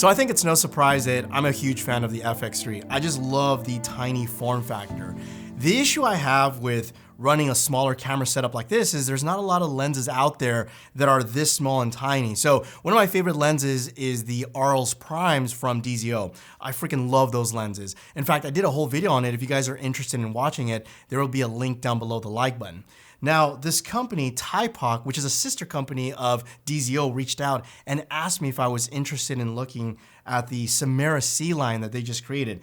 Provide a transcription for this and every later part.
So I think it's no surprise that I'm a huge fan of the FX3. I just love the tiny form factor. The issue I have with running a smaller camera setup like this is there's not a lot of lenses out there that are this small and tiny. So one of my favorite lenses is the Arles Primes from DZO. I freaking love those lenses. In fact, I did a whole video on it. If you guys are interested in watching it, there will be a link down below the like button. Now, this company, Thypoch, which is a sister company of DZO, reached out and asked me if I was interested in looking at the Simera-C line that they just created.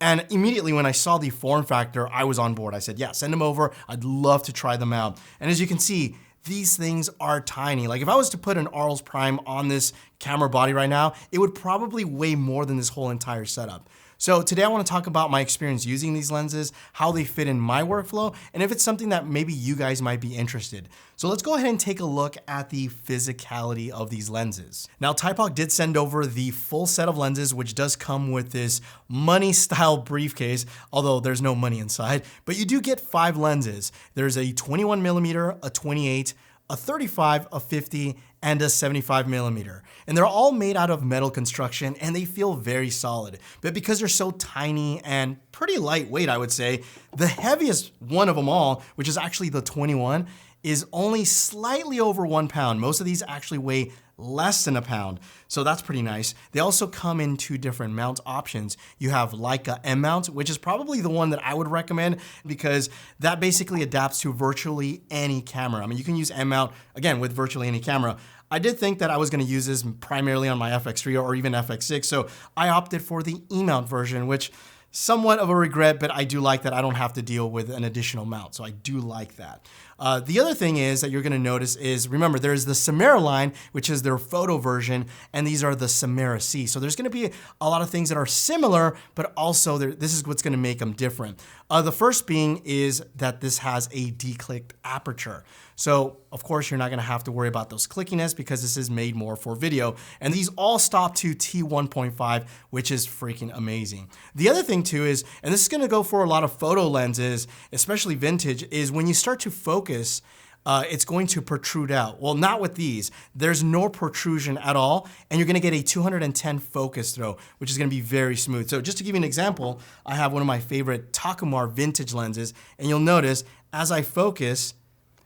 And immediately when I saw the form factor, I was on board. I said, yeah, send them over. I'd love to try them out. And as you can see, these things are tiny. Like if I was to put an Arles Prime on this camera body right now, it would probably weigh more than this whole entire setup. So today I want to talk about my experience using these lenses, how they fit in my workflow, and if it's something that maybe you guys might be interested. So let's go ahead and take a look at the physicality of these lenses. Now, Thypoch did send over the full set of lenses, which does come with this money style briefcase, although there's no money inside, but you do get 5 lenses. There's a 21mm, a 28, a 35, a 50, and a 75 millimeter. And they're all made out of metal construction and they feel very solid. But because they're so tiny and pretty lightweight, I would say, the heaviest one of them all, which is actually the 21, is only slightly over 1 pound. Most of these actually weigh less than a pound. So that's pretty nice. They also come in 2 different mount options. You have Leica M mount, which is probably the one that I would recommend because that basically adapts to virtually any camera. I mean, you can use M mount, again, with virtually any camera. I did think that I was gonna use this primarily on my FX3 or even FX6, so I opted for the E mount version, which somewhat of a regret, but I do like that I don't have to deal with an additional mount, so I do like that. The other thing is that you're gonna notice is, remember, there's the Simera line, which is their photo version, and these are the Simera-C. So there's gonna be a lot of things that are similar, but also this is what's gonna make them different. The first being is that this has a declicked aperture. So of course, you're not gonna have to worry about those clickiness because this is made more for video. And these all stop to T1.5, which is freaking amazing. The other thing too is, and this is gonna go for a lot of photo lenses, especially vintage, is when you start to focus, it's going to protrude out. Well, not with these. There's no protrusion at all, and you're gonna get a 210 focus throw, which is gonna be very smooth. So just to give you an example, I have one of my favorite Takumar vintage lenses, and you'll notice as I focus,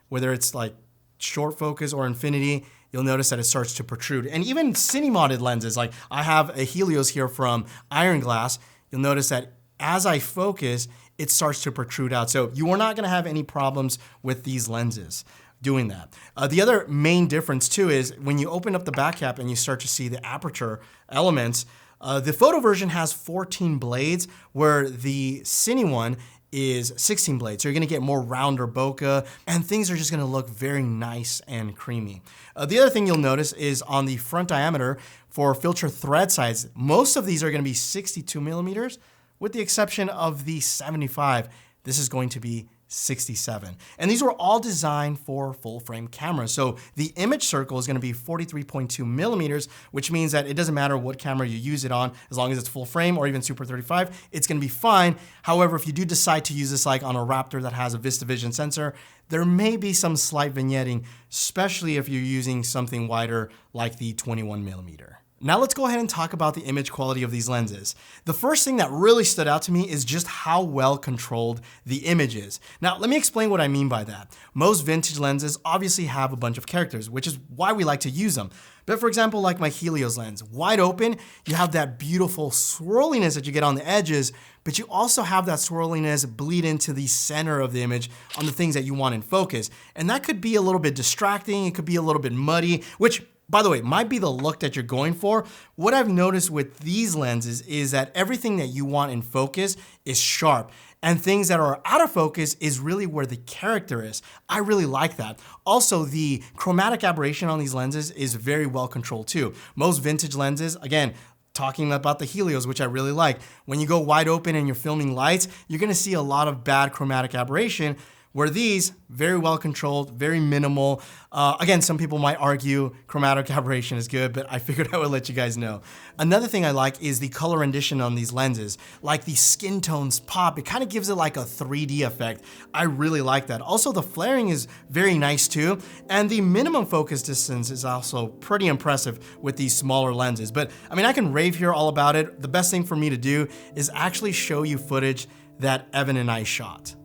whether it's like short focus or infinity, you'll notice that it starts to protrude. And even cine-modded lenses, like I have a Helios here from Iron Glass, you'll notice that as I focus, it starts to protrude out. So you are not gonna have any problems with these lenses doing that. The other main difference too is when you open up the back cap and you start to see the aperture elements, the photo version has 14 blades, where the Cine one is 16 blades. So you're gonna get more rounder bokeh and things are just gonna look very nice and creamy. The other thing you'll notice is on the front diameter for filter thread size, most of these are gonna be 62 millimeters, with the exception of the 75. This is going to be 67. And these were all designed for full frame cameras. So the image circle is gonna be 43.2 millimeters, which means that it doesn't matter what camera you use it on, as long as it's full frame or even Super 35, it's gonna be fine. However, if you do decide to use this like on a Raptor that has a VistaVision sensor, there may be some slight vignetting, especially if you're using something wider like the 21 millimeter. Now let's go ahead and talk about the image quality of these lenses. The first thing that really stood out to me is just how well controlled the image is. Now let me explain what I mean by that. Most vintage lenses obviously have a bunch of characters, which is why we like to use them. But for example, like my Helios lens, wide open, you have that beautiful swirliness that you get on the edges, but you also have that swirliness bleed into the center of the image on the things that you want in focus. And that could be a little bit distracting, it could be a little bit muddy, which by the way, might be the look that you're going for. What I've noticed with these lenses is that everything that you want in focus is sharp, and things that are out of focus is really where the character is. I really like that. Also, the chromatic aberration on these lenses is very well controlled too. Most vintage lenses, again, talking about the Helios, which I really like, when you go wide open and you're filming lights, you're gonna see a lot of bad chromatic aberration, Where these, very well controlled, very minimal. Again, some people might argue chromatic aberration is good, but I figured I would let you guys know. Another thing I like is the color rendition on these lenses. Like the skin tones pop, it kind of gives it like a 3D effect. I really like that. Also, the flaring is very nice too, and the minimum focus distance is also pretty impressive with these smaller lenses. But I mean, I can rave here all about it. The best thing for me to do is actually show you footage that Evan and I shot.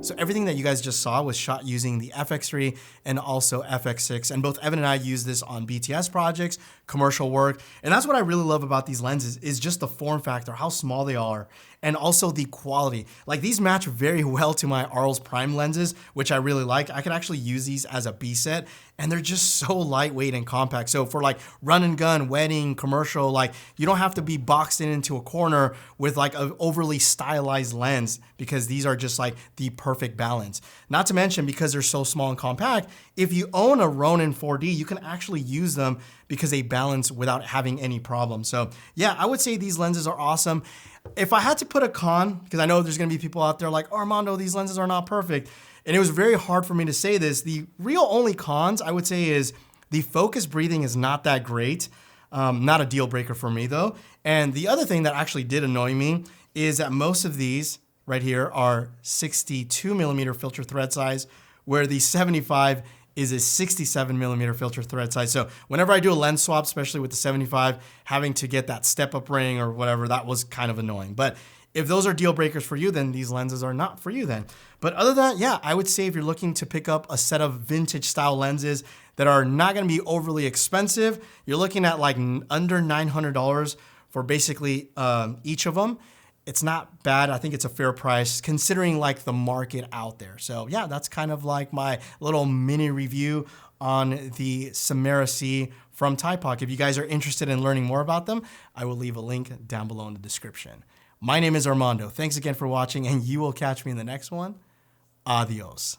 So everything that you guys just saw was shot using the FX3 and also FX6. And both Evan and I use this on BTS projects, commercial work. And that's what I really love about these lenses is just the form factor, how small they are, and also the quality. Like these match very well to my Arles Prime lenses, which I really like. I could actually use these as a B set, and they're just so lightweight and compact. So for like run and gun, wedding, commercial, like you don't have to be boxed into a corner with like an overly stylized lens, because these are just like the perfect balance. Not to mention, because they're so small and compact, if you own a Ronin 4D, you can actually use them because they balance without having any problem. So yeah, I would say these lenses are awesome. If I had to put a con, because I know there's gonna be people out there like, Armando, these lenses are not perfect. And it was very hard for me to say this. The real only cons I would say is the focus breathing is not that great. Not a deal breaker for me though. And the other thing that actually did annoy me is that most of these right here are 62mm filter thread size, where the 75 is a 67mm filter thread size. So whenever I do a lens swap, especially with the 75, having to get that step-up ring or whatever, that was kind of annoying. But if those are deal breakers for you, then these lenses are not for you then. But other than that, yeah, I would say if you're looking to pick up a set of vintage style lenses that are not gonna be overly expensive, you're looking at like under $900 for basically each of them. It's not bad. I think it's a fair price considering like the market out there. So yeah, that's kind of like my little mini review on the Simera-C from Thypoch. If you guys are interested in learning more about them, I will leave a link down below in the description. My name is Armando. Thanks again for watching, and you will catch me in the next one. Adios.